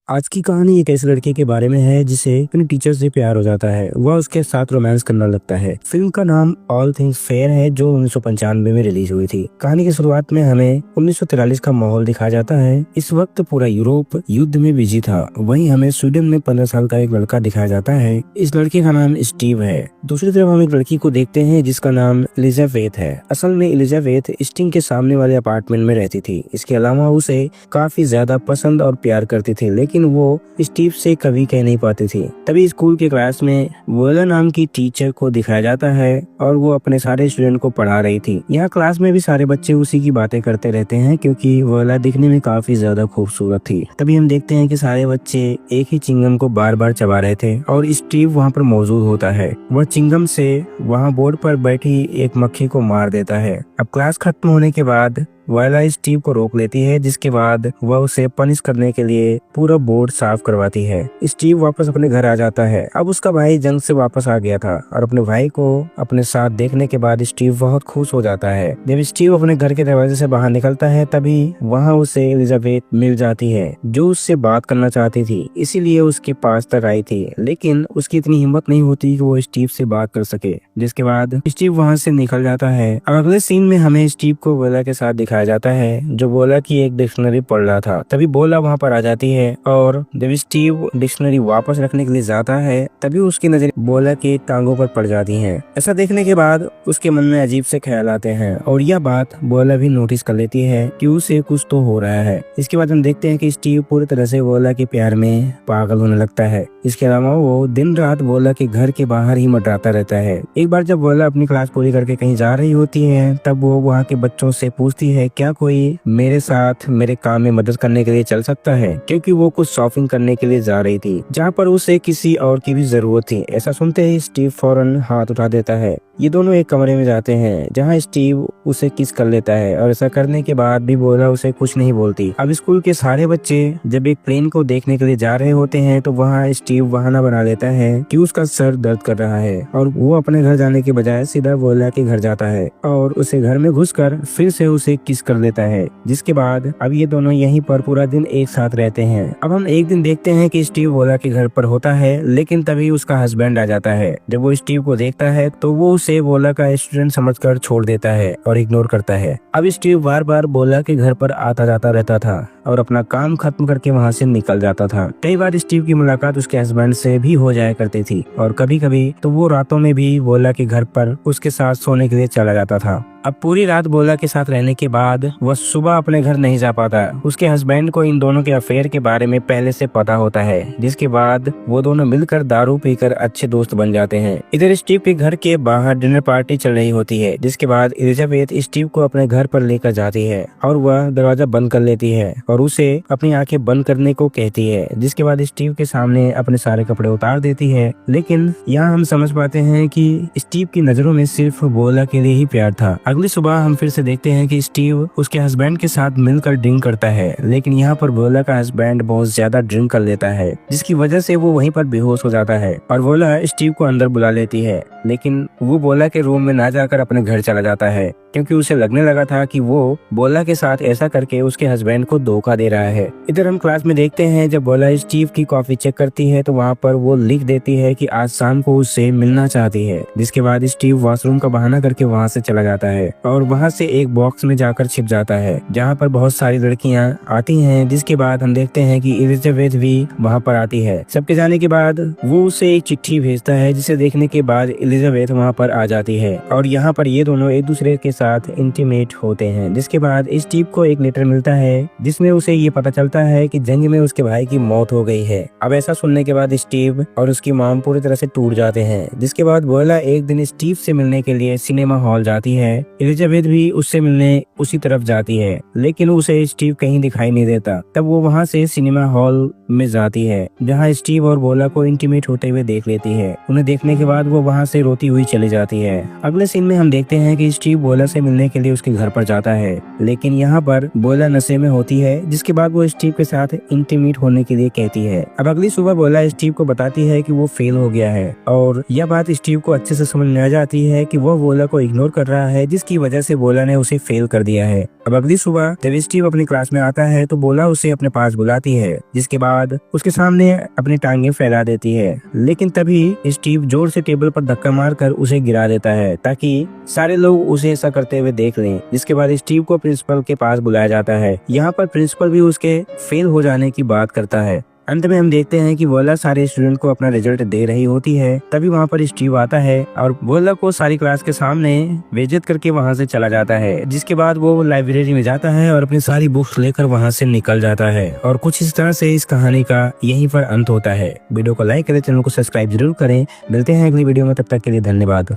आज की कहानी एक ऐसे लड़के के बारे में है जिसे अपने टीचर से प्यार हो जाता है। वह उसके साथ रोमांस करने लगता है। फिल्म का नाम ऑल थिंग्स फेयर है जो 1995 में रिलीज हुई थी। कहानी की शुरुआत में हमें 1943 का माहौल दिखाया जाता है। इस वक्त पूरा यूरोप युद्ध में बिजी था। वहीं हमें स्वीडन में 15 साल का एक लड़का दिखाया जाता है। इस लड़के का नाम स्टीव है। दूसरी तरफ हम एक लड़की को देखते हैं जिसका नाम एलिजाबेथ है। असल में एलिजाबेथ स्टिंग के सामने वाले अपार्टमेंट में रहती थी। इसके अलावा उसे काफी ज्यादा पसंद और प्यार करती थी, लेकिन वो स्टीव से कभी कह नहीं पाती थी। तभी स्कूल के क्लास में वोला नाम की टीचर को दिखाया जाता है और वो अपने सारे स्टूडेंट को पढ़ा रही थी। यहाँ क्लास में भी सारे बच्चे उसी की बातें करते रहते हैं क्योंकि वोला दिखने में काफी ज्यादा खूबसूरत थी। तभी हम देखते हैं कि सारे बच्चे एक ही चिंगम को बार बार चबा रहे थे और स्टीव वहाँ पर मौजूद होता है। वह चिंगम से वहाँ बोर्ड पर बैठी एक मक्खी को मार देता है। अब क्लास खत्म होने के बाद वोला स्टीव को रोक लेती है, जिसके बाद वह उसे पनिश करने के लिए पूरा बोर्ड साफ करवाती है। स्टीव वापस अपने घर आ जाता है। अब उसका भाई जंग से वापस आ गया था और अपने भाई को अपने साथ देखने के बाद स्टीव बहुत खुश हो जाता है। जब स्टीव अपने घर के दरवाजे से बाहर निकलता है तभी वहाँ उसे एलिजाबेथ मिल जाती है जो उससे बात करना चाहती थी, इसीलिए उसके पास तक आई थी। लेकिन उसकी इतनी हिम्मत नहीं होती कि वो स्टीव से बात कर सके, जिसके बाद स्टीव वहाँ से निकल जाता है। अब अगले सीन में हमें स्टीव को वोला के साथ दिखाया जाता है जो बोला की एक डिक्शनरी पढ़ रहा था। तभी बोला वहाँ पर आ जाती है और जब स्टीव डिक्शनरी वापस रखने के लिए जाता है तभी उसकी नजर बोला के टांगों पर पड़ जाती है। ऐसा देखने के बाद उसके मन में अजीब से ख्याल आते हैं और यह बात बोला भी नोटिस कर लेती है कि उसे कुछ तो हो रहा है। इसके बाद हम देखते हैं कि स्टीव पूरी तरह से बोला के प्यार में पागल होने लगता है। इसके अलावा वो दिन रात बोला के घर के बाहर ही मंडराता रहता है। एक बार जब बोला अपनी क्लास पूरी करके कहीं जा रही होती है तब वो वहाँ के बच्चों से पूछती है क्या कोई मेरे साथ मेरे काम में मदद करने के लिए चल सकता है, क्योंकि वो कुछ शॉपिंग करने के लिए जा रही थी जहाँ पर उसे किसी और की भी जरूरत थी। ऐसा सुनते ही स्टीव फौरन हाथ उठा देता है। ये दोनों एक कमरे में जाते हैं जहाँ स्टीव उसे किस कर लेता है और ऐसा करने के बाद भी बोला उसे कुछ नहीं बोलती। अब स्कूल के सारे बच्चे जब एक प्लेन को देखने के लिए जा रहे होते हैं तो वहाँ स्टीव बहाना बना लेता है कि उसका सर दर्द कर रहा है और वो अपने घर जाने के बजाय सीधा बोला के घर जाता है और उसे घर में घुसकर फिर से उसे किस कर लेता है। जिसके बाद अब ये दोनों यहीं पर पूरा दिन एक साथ रहते हैं। अब हम एक दिन देखते हैं कि स्टीव बोला के घर पर होता है, लेकिन तभी उसका हस्बैंड आ जाता है। जब वो स्टीव को देखता है तो वो उसे बोला का स्टूडेंट समझकर छोड़ देता है और इग्नोर करता है। अब स्टीव बार बार बोला के घर पर आता जाता रहता था और अपना काम खत्म करके वहाँ से निकल जाता था। कई बार स्टीव की मुलाकात उसके हस्बैंड से भी हो जाया करती थी और कभी कभी तो वो रातों में भी बोला के घर पर उसके साथ सोने के लिए चला जाता था। अब पूरी रात बोला के साथ रहने के बाद वह सुबह अपने घर नहीं जा पाता। उसके हस्बैंड को इन दोनों के अफेयर के बारे में पहले से पता होता है, जिसके बाद वो दोनों मिलकर दारू पीकर अच्छे दोस्त बन जाते हैं। इधर स्टीव के घर के बाहर डिनर पार्टी चल रही होती है, जिसके बाद एलिजाबेथ स्टीव को अपने घर पर लेकर जाती है और वह दरवाजा बंद कर लेती है और उसे अपनी आंखें बंद करने को कहती है। जिसके बाद स्टीव के सामने अपने सारे कपड़े उतार देती है, लेकिन यहाँ हम समझ पाते हैं कि स्टीव की नजरों में सिर्फ बोला के लिए ही प्यार था। अगली सुबह हम फिर से देखते हैं कि स्टीव उसके हस्बैंड के साथ मिलकर ड्रिंक करता है, लेकिन यहाँ पर बोला का हस्बैंड बहुत ज्यादा ड्रिंक कर लेता है, जिसकी वजह से वो वहीं पर बेहोश हो जाता है और बोला स्टीव को अंदर बुला लेती है। लेकिन वो बोला के रूम में ना जाकर अपने घर चला जाता है क्योंकि उसे लगने लगा था कि वो बोला के साथ ऐसा करके उसके हस्बैंड को धोखा दे रहा है। इधर हम क्लास में देखते हैं जब बोला स्टीव की कॉफी चेक करती है तो वहाँ पर वो लिख देती है कि आज शाम को उससे मिलना चाहती है। जिसके बाद स्टीव वॉशरूम का बहाना करके वहाँ से चला जाता है और वहाँ से एक बॉक्स में जाकर छिप जाता है जहाँ पर बहुत सारी लड़कियाँ आती हैं। जिसके बाद हम देखते हैं कि एलिजाबेथ भी वहाँ पर आती है। सबके जाने के बाद वो उसे एक चिट्ठी भेजता है, जिसे देखने के बाद एलिजाबेथ वहाँ पर आ जाती है और यहाँ पर ये दोनों एक दूसरे के साथ इंटीमेट होते हैं। जिसके बाद स्टीव को एक लेटर मिलता है जिसमें उसे ये पता चलता है कि जंग में उसके भाई की मौत हो गई है। अब ऐसा सुनने के बाद स्टीव और उसकी मॉम पूरी तरह से टूट जाते हैं। जिसके बाद बोला एक दिन स्टीव से मिलने के लिए सिनेमा हॉल जाती है। एलिजाबेथ भी उससे मिलने उसी तरफ जाती है, लेकिन उसे स्टीव कहीं दिखाई नहीं देता। तब वो वहाँ से सिनेमा हॉल में जाती है जहाँ स्टीव और बोला को इंटीमेट होते हुए देख लेती है। उन्हें देखने के बाद वो वहाँ से रोती हुई चली जाती है। अगले सीन में हम देखते हैं कि स्टीव बोला से मिलने के लिए उसके घर पर जाता है, लेकिन यहाँ पर बोला नशे में होती है। जिसके बाद वो स्टीव के साथ इंटीमेट होने के लिए कहती है। अब अगली सुबह बोला स्टीव को बताती है कि वो फेल हो गया है और यह बात स्टीव को अच्छे से समझ में आ जाती है कि वह बोला को इग्नोर कर रहा है, जिसकी वजह से बोला ने उसे फेल कर दिया है। अब अगली सुबह जब स्टीव अपनी क्लास में आता है तो बोला उसे अपने पास बुलाती है। जिसके बाद बाद उसके सामने अपनी टांगे फैला देती है, लेकिन तभी स्टीव जोर से टेबल पर धक्का मारकर उसे गिरा देता है ताकि सारे लोग उसे ऐसा करते हुए देख लें। जिसके बाद स्टीव को प्रिंसिपल के पास बुलाया जाता है। यहाँ पर प्रिंसिपल भी उसके फेल हो जाने की बात करता है। अंत में हम देखते हैं कि वोला सारे स्टूडेंट को अपना रिजल्ट दे रही होती है। तभी वहाँ पर स्टीव आता है और वोला को सारी क्लास के सामने बेइज्जत करके वहाँ से चला जाता है। जिसके बाद वो लाइब्रेरी में जाता है और अपनी सारी बुक्स लेकर वहाँ से निकल जाता है। और कुछ इस तरह से इस कहानी का यहीं पर अंत होता है। वीडियो को लाइक करें, चैनल को सब्सक्राइब जरूर करें। मिलते हैं अगली वीडियो में, तब तक के लिए धन्यवाद।